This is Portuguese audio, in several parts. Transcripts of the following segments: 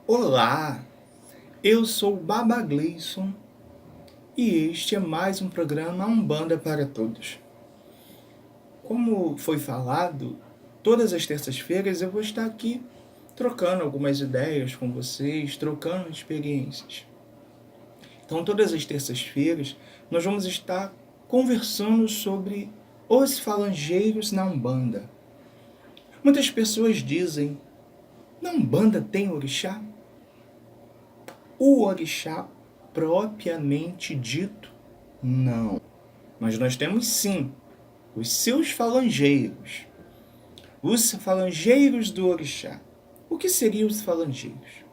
Olá, eu sou o Baba Gleison e este é mais um programa Umbanda para Todos. Como foi falado, todas as terças-feiras eu vou estar aqui trocando algumas ideias com vocês, trocando experiências. Então, todas as terças-feiras nós vamos estar conversando sobre os falangeiros na Umbanda. Muitas pessoas dizem, na Umbanda tem orixá? O orixá propriamente dito, não. Mas nós temos sim os seus falangeiros. Os falangeiros do orixá. O que seriam os falangeiros?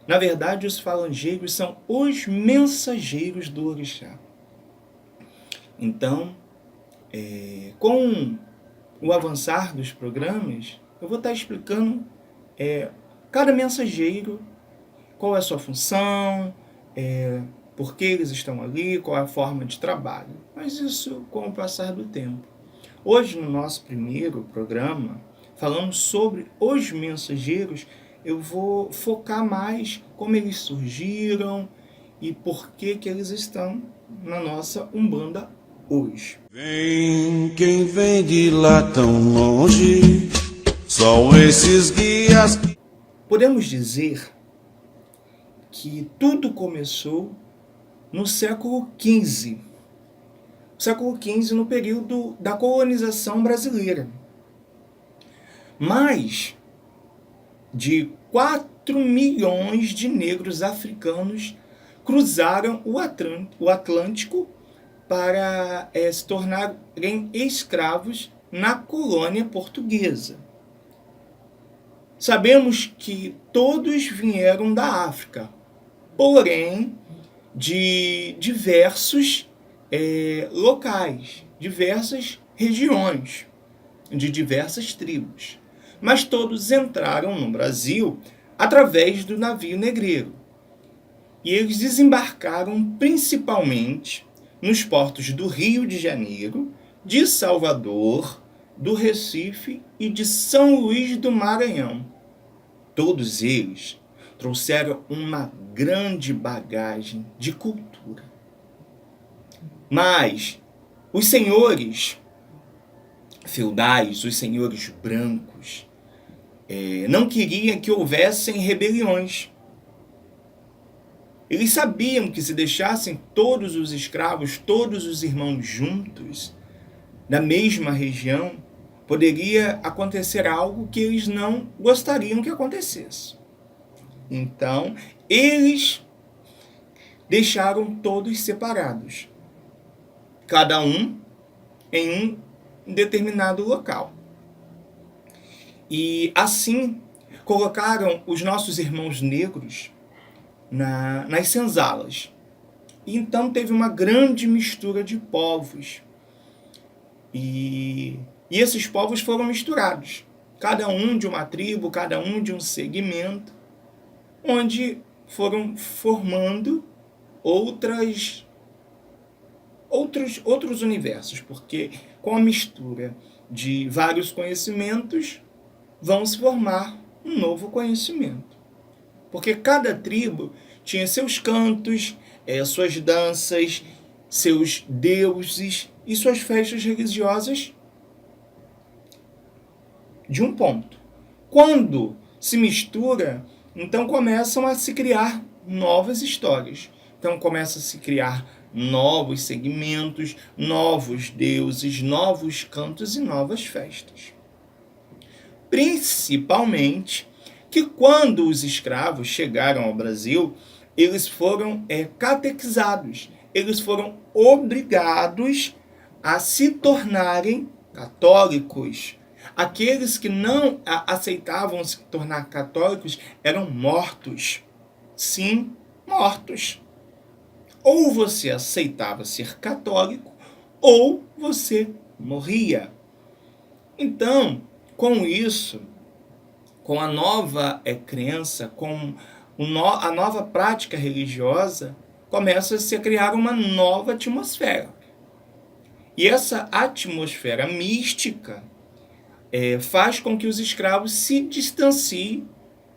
Na verdade, os falangeiros são os mensageiros do orixá. Então, com o avançar dos programas, eu vou estar explicando cada mensageiro, qual é a sua função, por que eles estão ali, qual é a forma de trabalho. Mas isso com o passar do tempo. Hoje, no nosso primeiro programa, falando sobre os mensageiros, eu vou focar mais como eles surgiram e por que eles estão na nossa Umbanda hoje. Vem quem vem de lá tão longe, são esses guias. Podemos dizer que tudo começou no século XV. Século XV, no período da colonização brasileira. Mais de 4 milhões de negros africanos cruzaram o Atlântico para se tornarem escravos na colônia portuguesa. Sabemos que todos vieram da África, porém de diversos locais, diversas regiões, de diversas tribos. Mas todos entraram no Brasil através do navio negreiro. E eles desembarcaram principalmente nos portos do Rio de Janeiro, de Salvador, do Recife e de São Luís do Maranhão. Todos eles trouxeram uma grande bagagem de cultura. Mas os senhores feudais, os senhores brancos, não queriam que houvessem rebeliões. Eles sabiam que se deixassem todos os escravos, todos os irmãos juntos, da mesma região, poderia acontecer algo que eles não gostariam que acontecesse. Então, eles deixaram todos separados, cada um em um determinado local. E assim, colocaram os nossos irmãos negros nas senzalas. E então teve uma grande mistura de povos. E esses povos foram misturados. Cada um de uma tribo, cada um de um segmento, onde foram formando outros universos, porque com a mistura de vários conhecimentos vão se formar um novo conhecimento. Porque cada tribo tinha seus cantos, suas danças, seus deuses e suas festas religiosas de um ponto. Quando se mistura, então começam a se criar novas histórias. Então começa a se criar novos segmentos, novos deuses, novos cantos e novas festas. Principalmente que quando os escravos chegaram ao Brasil, eles foram catequizados, eles foram obrigados a se tornarem católicos. Aqueles que não aceitavam se tornar católicos eram mortos. Sim, mortos. Ou você aceitava ser católico, ou você morria. Então, com isso, com a nova crença, com a nova prática religiosa, começa-se a criar uma nova atmosfera. E essa atmosfera mística faz com que os escravos se distanciem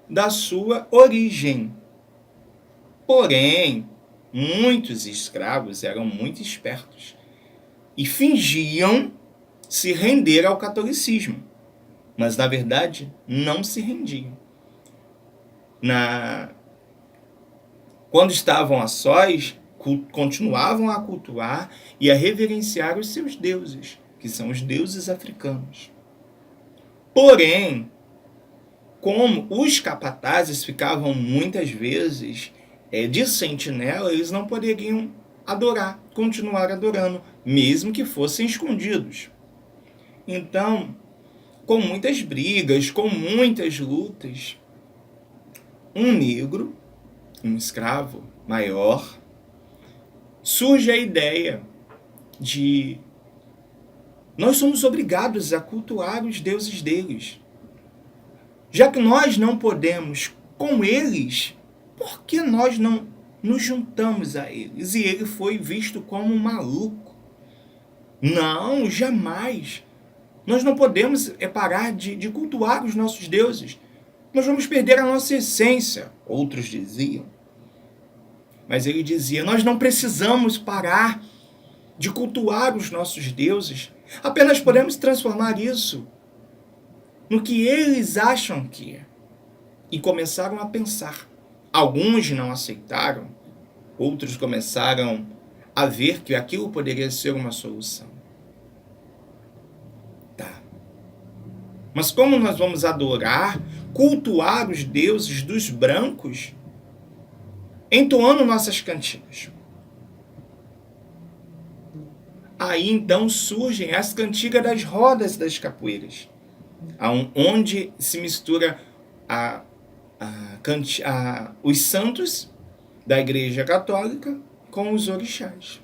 da sua origem. Porém, muitos escravos eram muito espertos e fingiam se render ao catolicismo, mas na verdade não se rendiam. Quando estavam a sós, continuavam a cultuar e a reverenciar os seus deuses, que são os deuses africanos. Porém, como os capatazes ficavam muitas vezes de sentinela, eles não poderiam continuar adorando, mesmo que fossem escondidos. Então, com muitas brigas, com muitas lutas, um negro, um escravo maior, surge a ideia de nós somos obrigados a cultuar os deuses deles. Já que nós não podemos com eles, por que nós não nos juntamos a eles? E ele foi visto como um maluco. Não, jamais. Nós não podemos parar de cultuar os nossos deuses. Nós vamos perder a nossa essência, outros diziam. Mas ele dizia, nós não precisamos parar de cultuar os nossos deuses. Apenas podemos transformar isso no que eles acham que é. E começaram a pensar. Alguns não aceitaram, outros começaram a ver que aquilo poderia ser uma solução. Tá. Mas como nós vamos adorar, cultuar os deuses dos brancos, entoando nossas cantigas? Aí então surgem as cantigas das rodas das capoeiras, onde se mistura os santos da Igreja Católica com os orixás.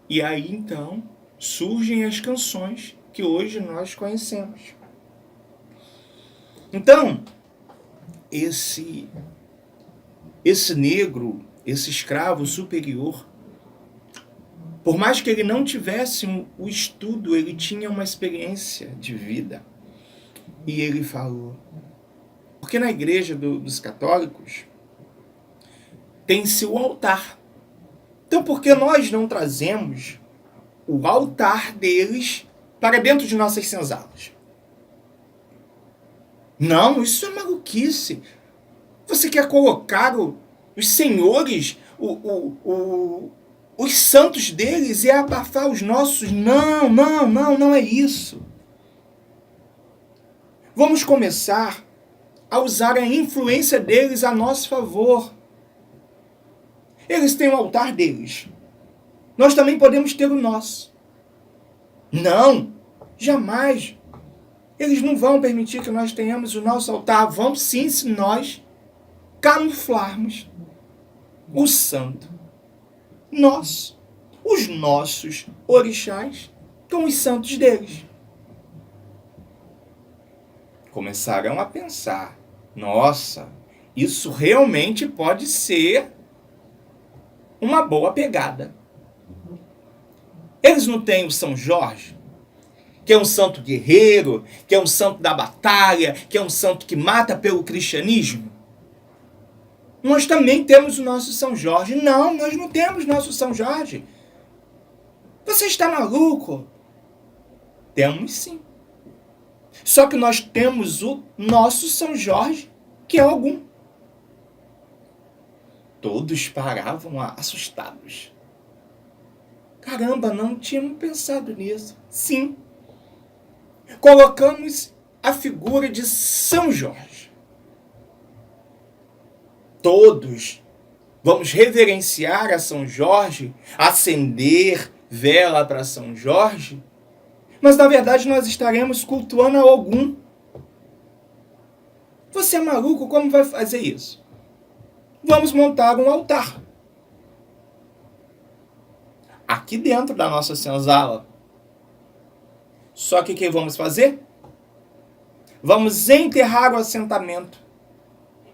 E aí então surgem as canções que hoje nós conhecemos. Então, esse negro, esse escravo superior, por mais que ele não tivesse o estudo, ele tinha uma experiência de vida. E ele falou, porque na igreja dos católicos tem-se o altar. Então por que nós não trazemos o altar deles para dentro de nossas senzalas? Não, isso é maluquice. Você quer colocar os senhores, os santos deles e abafar os nossos? Não é isso. Vamos começar a usar a influência deles a nosso favor. Eles têm o altar deles. Nós também podemos ter o nosso. Não, jamais. Eles não vão permitir que nós tenhamos o nosso altar. Vão sim, se nós camuflarmos o santo nosso, os nossos orixás, com os santos deles. Começaram a pensar, nossa, isso realmente pode ser uma boa pegada. Eles não têm o São Jorge, que é um santo guerreiro, que é um santo da batalha, que é um santo que mata pelo cristianismo? Nós também temos o nosso São Jorge. Não, nós não temos nosso São Jorge. Você está maluco? Temos sim. Só que nós temos o nosso São Jorge, que é algum. Todos paravam assustados. Caramba, não tínhamos pensado nisso. Sim. Colocamos a figura de São Jorge. Todos vamos reverenciar a São Jorge, acender vela para São Jorge, mas na verdade nós estaremos cultuando a Ogum. Você é maluco? Como vai fazer isso? Vamos montar um altar aqui dentro da nossa senzala. Só que o que vamos fazer? Vamos enterrar o assentamento.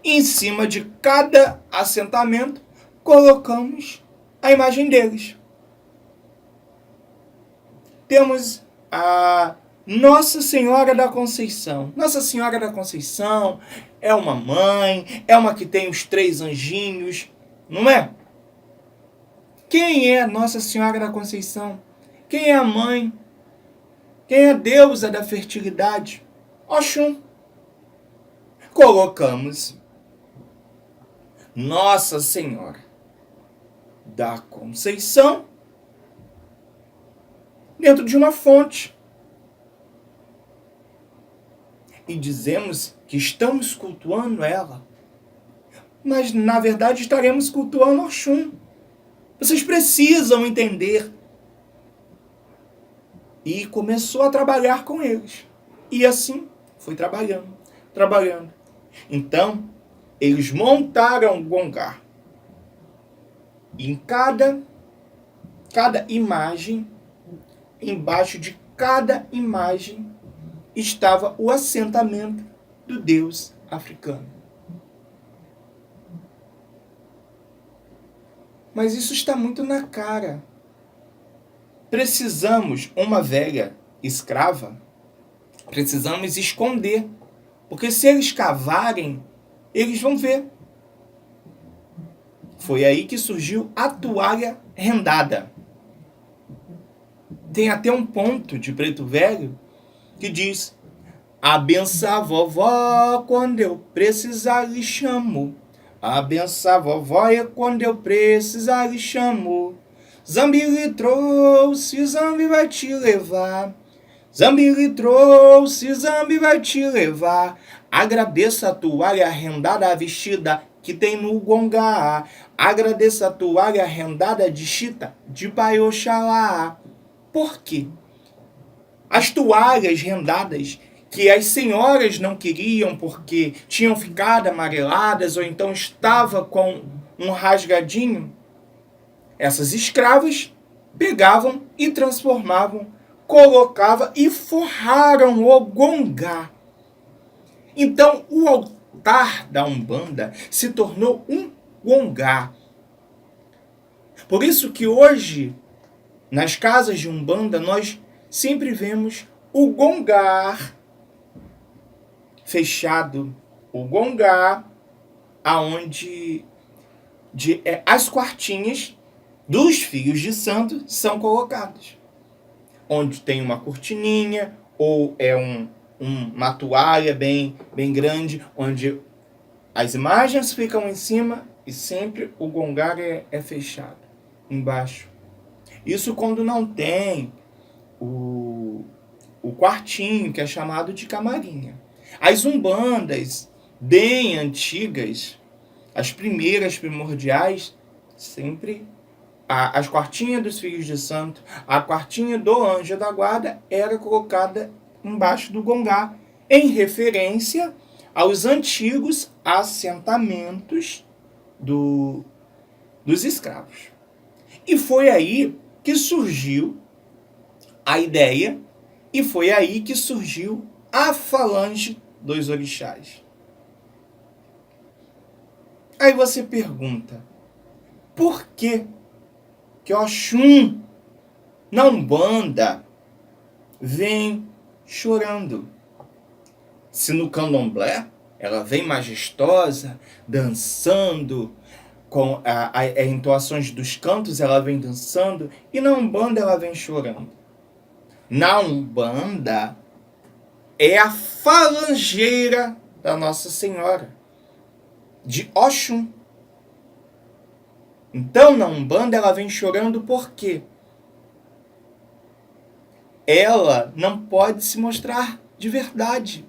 Em cima de cada assentamento, colocamos a imagem deles. Temos Nossa Senhora da Conceição. Nossa Senhora da Conceição é uma mãe, é uma que tem os 3 anjinhos, não é? Quem é Nossa Senhora da Conceição? Quem é a mãe? Quem é a deusa da fertilidade? Oxum. Colocamos Nossa Senhora da Conceição dentro de uma fonte. E dizemos que estamos cultuando ela. Mas, na verdade, estaremos cultuando Oxum. Vocês precisam entender. E começou a trabalhar com eles. E assim foi trabalhando. Então, eles montaram o gongá. Em cada imagem, embaixo de cada imagem, estava o assentamento do deus africano. Mas isso está muito na cara. Precisamos, uma velha escrava, precisamos esconder. Porque se eles cavarem, eles vão ver. Foi aí que surgiu a toalha rendada. Tem até um ponto de Preto Velho que diz: a benção a vovó, quando eu precisar lhe chamo. A benção a vovó é quando eu precisar lhe chamo. Zambi lhe trouxe, Zambi vai te levar. Zambi lhe trouxe, Zambi vai te levar. Agradeça a toalha rendada vestida que tem no gongá. Agradeça a toalha rendada de chita de Pai Oxalá. Por quê? As toalhas rendadas que as senhoras não queriam porque tinham ficado amareladas ou então estava com um rasgadinho, essas escravas pegavam e transformavam, colocavam e forraram o gongá. Então o altar da Umbanda se tornou um gongá. Por isso que hoje, nas casas de Umbanda, nós sempre vemos o gongá fechado, o gongá aonde as quartinhas dos filhos de santo são colocadas. Onde tem uma cortininha ou é uma toalha bem grande, onde as imagens ficam em cima e sempre o gongá é fechado embaixo. Isso quando não tem o quartinho, que é chamado de camarinha. As umbandas bem antigas, as primeiras primordiais, sempre as quartinhas dos filhos de santo, a quartinha do anjo da guarda era colocada embaixo do gongá, em referência aos antigos assentamentos dos escravos. E foi aí que surgiu a ideia, e foi aí que surgiu a falange dos orixás. Aí você pergunta, por que Oxum na Umbanda vem chorando? Se no candomblé ela vem majestosa, dançando, com as entoações dos cantos ela vem dançando, e na Umbanda ela vem chorando. Na Umbanda é a falangeira da Nossa Senhora, de Oxum. Então, na Umbanda, ela vem chorando por quê? Ela não pode se mostrar de verdade.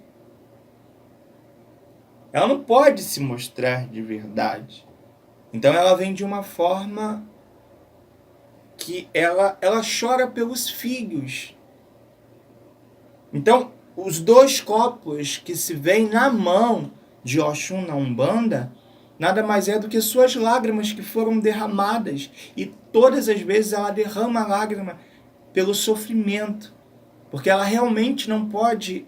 Ela não pode se mostrar de verdade. Então, ela vem de uma forma que ela chora pelos filhos. Então, os 2 copos que se veem na mão de Oxum na Umbanda nada mais é do que suas lágrimas que foram derramadas. E todas as vezes ela derrama a lágrima pelo sofrimento. Porque ela realmente não pode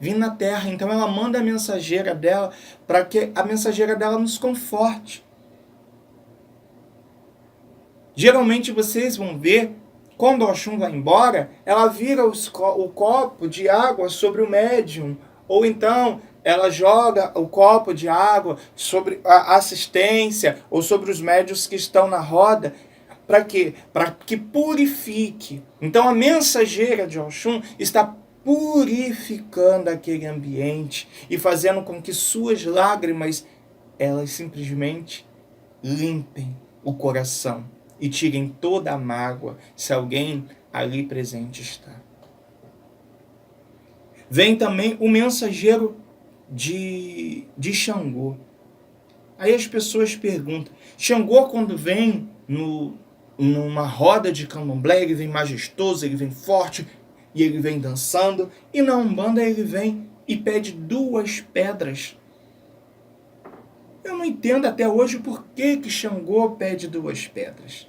vir na terra. Então ela manda a mensageira dela para que a mensageira dela nos conforte. Geralmente vocês vão ver quando Oxum vai embora, ela vira o copo de água sobre o médium, ou então ela joga o copo de água sobre a assistência ou sobre os médiuns que estão na roda. Para quê? Para que purifique. Então a mensageira de Oxum está purificando aquele ambiente e fazendo com que suas lágrimas, elas simplesmente limpem o coração e tirem toda a mágoa, se alguém ali presente está. Vem também o mensageiro de Xangô. Aí as pessoas perguntam, Xangô quando vem numa roda de candomblé, ele vem majestoso, ele vem forte, e ele vem dançando, e na Umbanda ele vem e pede 2 pedras. Eu não entendo até hoje por que Xangô pede 2 pedras.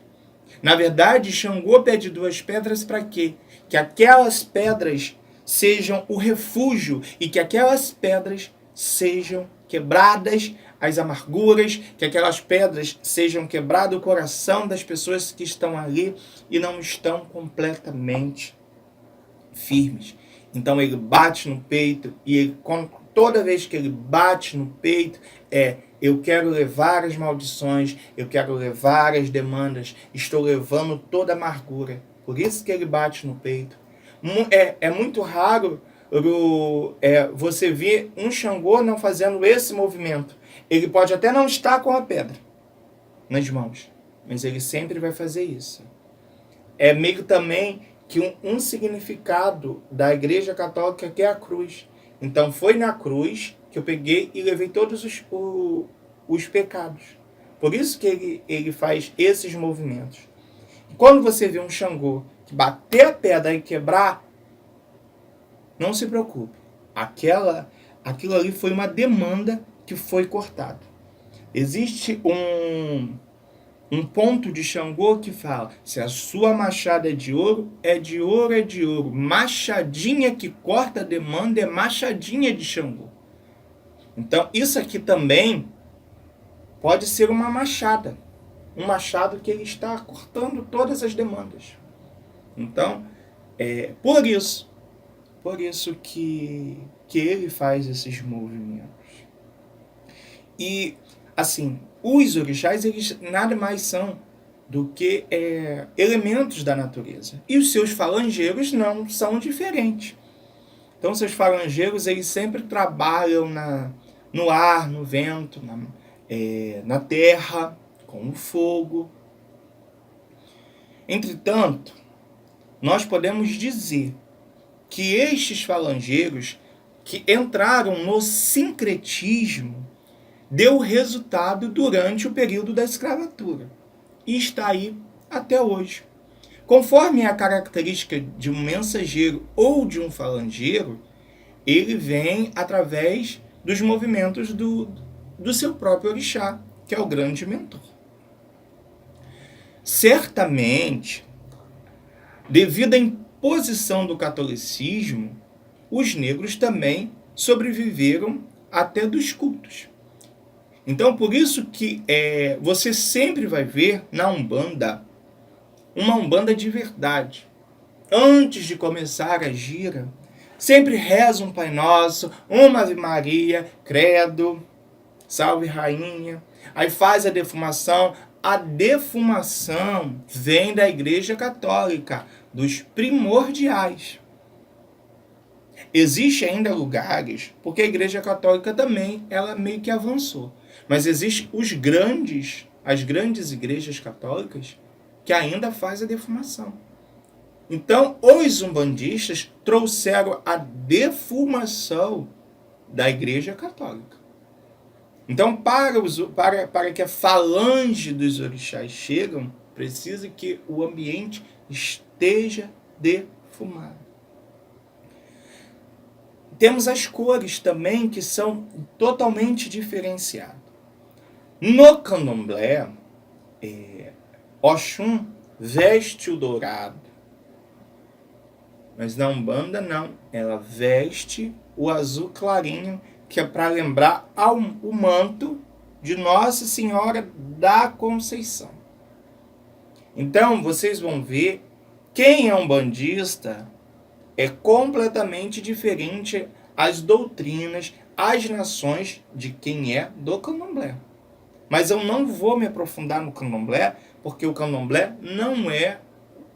Na verdade, Xangô pede 2 pedras para quê? Que aquelas pedras sejam o refúgio e que aquelas pedras sejam quebradas as amarguras, que aquelas pedras sejam quebrado o coração das pessoas que estão ali e não estão completamente firmes. Então ele bate no peito e ele, toda vez que ele bate no peito eu quero levar as maldições, eu quero levar as demandas, estou levando toda a amargura. Por isso que ele bate no peito. É muito raro você ver um Xangô não fazendo esse movimento. Ele pode até não estar com a pedra nas mãos, mas ele sempre vai fazer isso. É meio também que um significado da Igreja Católica que é a cruz. Então foi na cruz que eu peguei e levei todos os pecados. Por isso que ele faz esses movimentos. E quando você vê um Xangô que bater a pedra e quebrar, não se preocupe. Aquilo ali foi uma demanda que foi cortado. Existe um ponto de Xangô que fala, se a sua machada é de ouro, é de ouro, é de ouro. Machadinha que corta a demanda é machadinha de Xangô. Então, isso aqui também pode ser uma machada. Um machado que ele está cortando todas as demandas. Então, por isso que ele faz esses movimentos. E, assim, os orixás, eles nada mais são do que elementos da natureza. E os seus falangeiros não são diferentes. Então, seus falangeiros, eles sempre trabalham no ar, no vento, na terra, com o fogo. Entretanto, nós podemos dizer que estes falangeiros que entraram no sincretismo deu resultado durante o período da escravatura e está aí até hoje. Conforme a característica de um mensageiro ou de um falangeiro, ele vem através dos movimentos do seu próprio orixá, que é o grande mentor. Certamente, devido à imposição do catolicismo, os negros também sobreviveram até dos cultos. Então, por isso que você sempre vai ver na Umbanda, uma Umbanda de verdade. Antes de começar a gira, sempre reza um Pai Nosso, uma Ave Maria, credo, salve rainha. Aí faz a defumação. A defumação vem da Igreja Católica, dos primordiais. Existe ainda lugares, porque a Igreja Católica também, ela meio que avançou. Mas existem as grandes igrejas católicas que ainda fazem a defumação. Então, os umbandistas trouxeram a defumação da Igreja Católica. Então, para que a falange dos orixás cheguem, precisa que o ambiente esteja defumado. Temos as cores também, que são totalmente diferenciadas. No candomblé, Oxum veste o dourado. Mas na Umbanda não, ela veste o azul clarinho, que é para lembrar o manto de Nossa Senhora da Conceição. Então, vocês vão ver quem é umbandista é completamente diferente as doutrinas, as nações de quem é do candomblé. Mas eu não vou me aprofundar no candomblé, porque o candomblé não é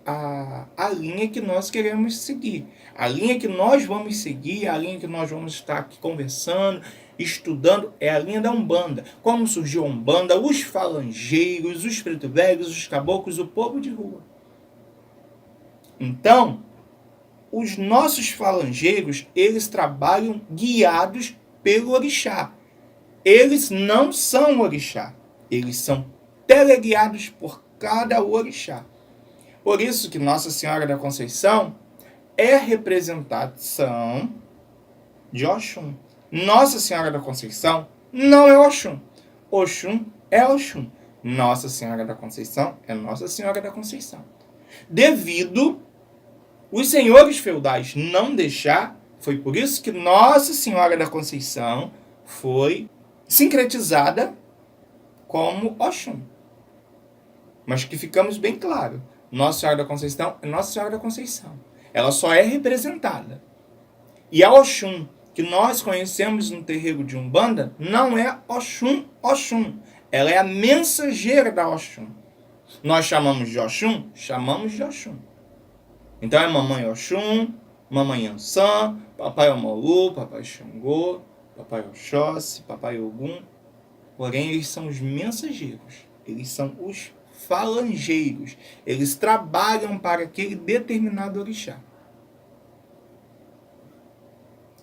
a linha que nós queremos seguir. A linha que nós vamos seguir, a linha que nós vamos estar aqui conversando, estudando, é a linha da Umbanda. Como surgiu a Umbanda, os falangeiros, os preto velhos, os caboclos, o povo de rua. Então, os nossos falangeiros, eles trabalham guiados pelo orixá. Eles não são orixá. Eles são teleguiados por cada orixá. Por isso que Nossa Senhora da Conceição é representação de Oxum. Nossa Senhora da Conceição não é Oxum. Oxum é Oxum. Nossa Senhora da Conceição é Nossa Senhora da Conceição. Devido os senhores feudais não deixar, foi por isso que Nossa Senhora da Conceição foi sincretizada como Oxum. Mas que ficamos bem claro, Nossa Senhora da Conceição é Nossa Senhora da Conceição. Ela só é representada. E a Oxum que nós conhecemos no terreiro de Umbanda não é Oxum, Oxum. Ela é a mensageira da Oxum. Nós chamamos de Oxum? Chamamos de Oxum. Então é mamãe Oxum, mamãe Ansã, papai Omolu, papai Xangô, papai Oxóssi, papai Ogum. Porém, eles são os mensageiros. Eles são os falangeiros. Eles trabalham para aquele determinado orixá.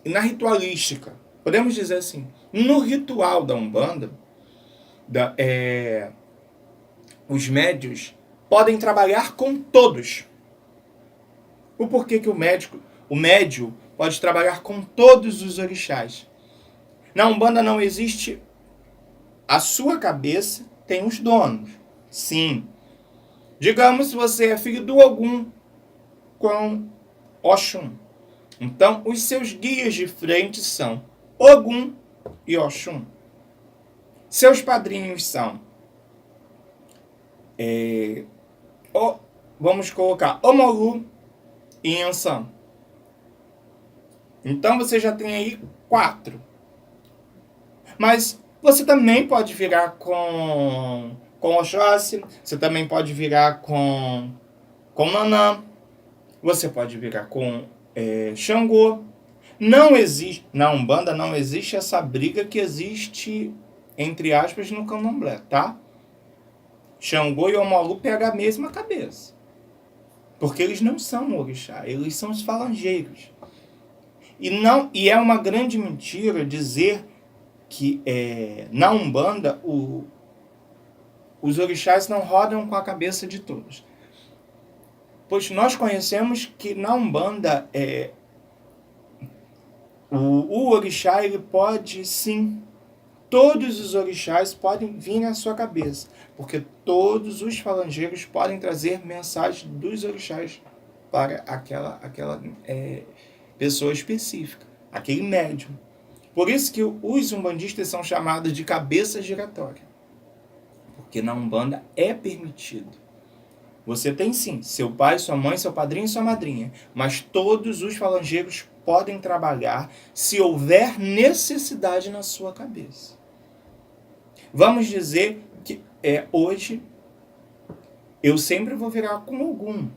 E na ritualística, podemos dizer assim, no ritual da Umbanda, os médios podem trabalhar com todos. O porquê que o médio pode trabalhar com todos os orixás? Na Umbanda não existe a sua cabeça, tem os donos. Sim. Digamos se você é filho do Ogum com Oxum. Então, os seus guias de frente são Ogum e Oxum. Seus padrinhos são, vamos colocar Omolu e Ansã. Então, você já tem aí 4. Mas você também pode virar com Oxóssi, você também pode virar com Nanã, você pode virar com Xangô. Não existe, na Umbanda não existe essa briga que existe, entre aspas, no candomblé, tá? Xangô e Omolu pegam a mesma cabeça. Porque eles não são orixá, eles são os falangeiros. E é uma grande mentira dizer que na Umbanda os orixás não rodam com a cabeça de todos. Pois nós conhecemos que na Umbanda o orixá, ele pode sim, todos os orixás podem vir na sua cabeça, porque todos os falangeiros podem trazer mensagens dos orixás para aquela pessoa específica, aquele médium. Por isso que os umbandistas são chamados de cabeça giratória, porque na Umbanda é permitido. Você tem sim, seu pai, sua mãe, seu padrinho e sua madrinha, mas todos os falangeiros podem trabalhar se houver necessidade na sua cabeça. Vamos dizer que hoje eu sempre vou virar com Ogum,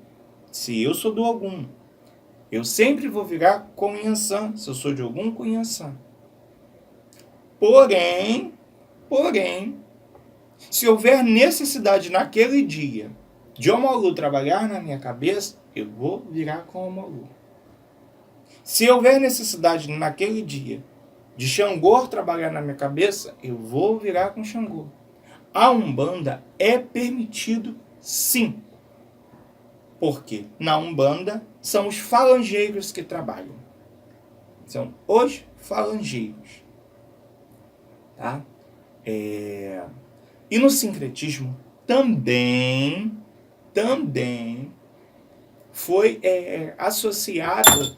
se eu sou do Ogum. Eu sempre vou virar com Iansã, se eu sou de Ogum, com Iansã. Porém, se houver necessidade naquele dia de Omolu trabalhar na minha cabeça, eu vou virar com Omolu. Se houver necessidade naquele dia de Xangô trabalhar na minha cabeça, eu vou virar com Xangô. A Umbanda é permitido sim. Porque na Umbanda são os falangeiros que trabalham. São os falangeiros. Tá? E no sincretismo também foi associado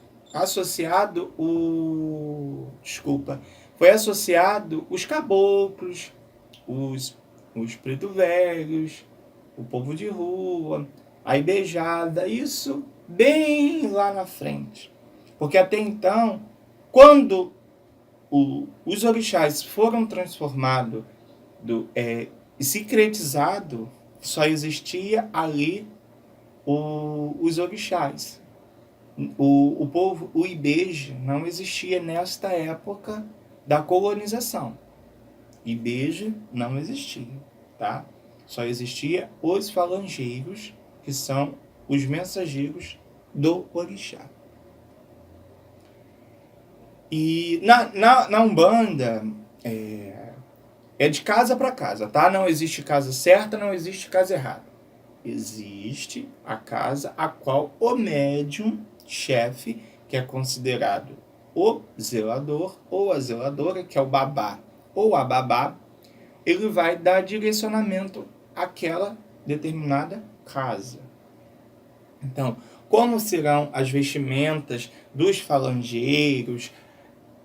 os caboclos, os preto velhos, o povo de rua, a Ibejada, isso bem lá na frente. Porque até então, quando os orixás foram transformados e secretizados, só existia ali os orixás. O povo, o Ibeja, não existia nesta época da colonização. Ibeja não existia, tá? Só existia os falangeiros, que são os mensageiros do orixá. E na Umbanda é de casa para casa, tá? Não existe casa certa, não existe casa errada. Existe a casa a qual o médium chefe, que é considerado o zelador ou a zeladora, que é o babá ou a babá, ele vai dar direcionamento àquela determinada casa. Então, como serão as vestimentas dos falangeiros,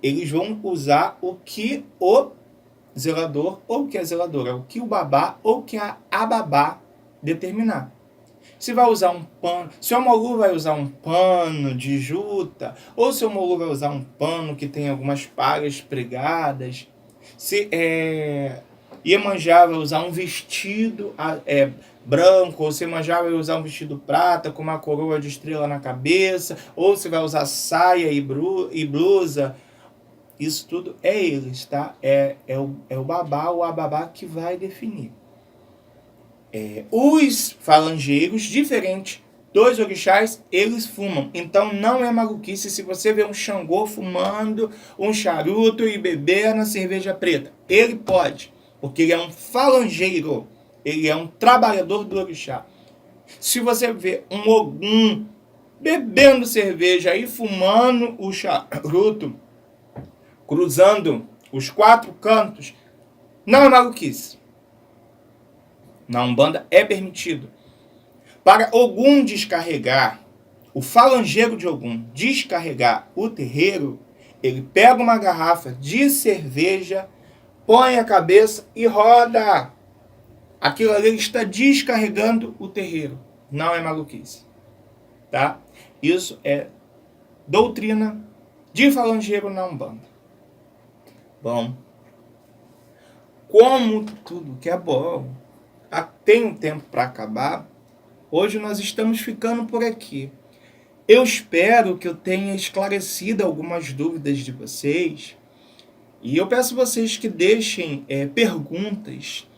eles vão usar o que o zelador ou que a zeladora, o que o babá ou que a babá determinar. Se vai usar um pano, se o Omolu vai usar um pano de juta, ou se o Omolu vai usar um pano que tem algumas palhas pregadas, se Iemanjá vai usar um vestido branco, ou se Iemanjá vai usar um vestido prata com uma coroa de estrela na cabeça, ou se vai usar saia e blusa, isso tudo é eles, tá? É o babá ou a babá que vai definir. Os falangeiros, diferente dos orixás, eles fumam. Então não é maluquice se você vê um Xangô fumando um charuto e beber na cerveja preta. Ele pode, porque ele é um falangeiro. Ele é um trabalhador do orixá. Se você vê um Ogum bebendo cerveja e fumando o charuto, cruzando os 4 cantos, não é maluquice. Na Umbanda é permitido. Para Ogum descarregar, o falangeiro de Ogum descarregar o terreiro, ele pega uma garrafa de cerveja, põe a cabeça e roda. Aquilo ali está descarregando o terreiro. Não é maluquice. Tá? Isso é doutrina de falangeiro na Umbanda. Bom, como tudo que é bom tem um tempo para acabar, hoje nós estamos ficando por aqui. Eu espero que eu tenha esclarecido algumas dúvidas de vocês, e eu peço a vocês que deixem perguntas,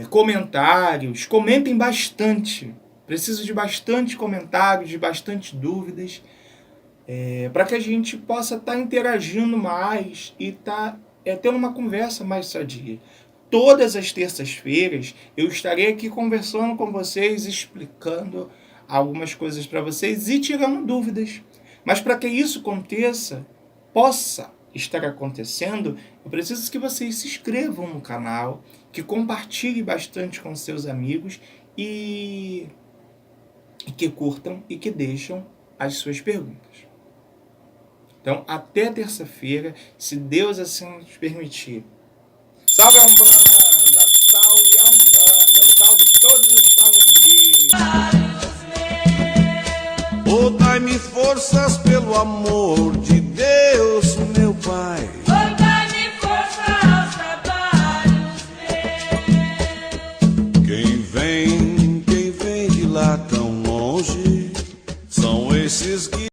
comentários, comentem bastante. Preciso de bastante comentários, de bastante dúvidas, para que a gente possa estar interagindo mais e tendo uma conversa mais sadia. Todas as terças-feiras eu estarei aqui conversando com vocês, explicando algumas coisas para vocês e tirando dúvidas. Mas para que isso possa estar acontecendo, eu preciso que vocês se inscrevam no canal, que compartilhem bastante com seus amigos e que curtam e que deixem as suas perguntas. Então, até terça-feira, se Deus assim nos permitir. Salve a Umbanda! Salve a Umbanda! Salve todos os falangeiros! Oh, dai-me forças pelo amor de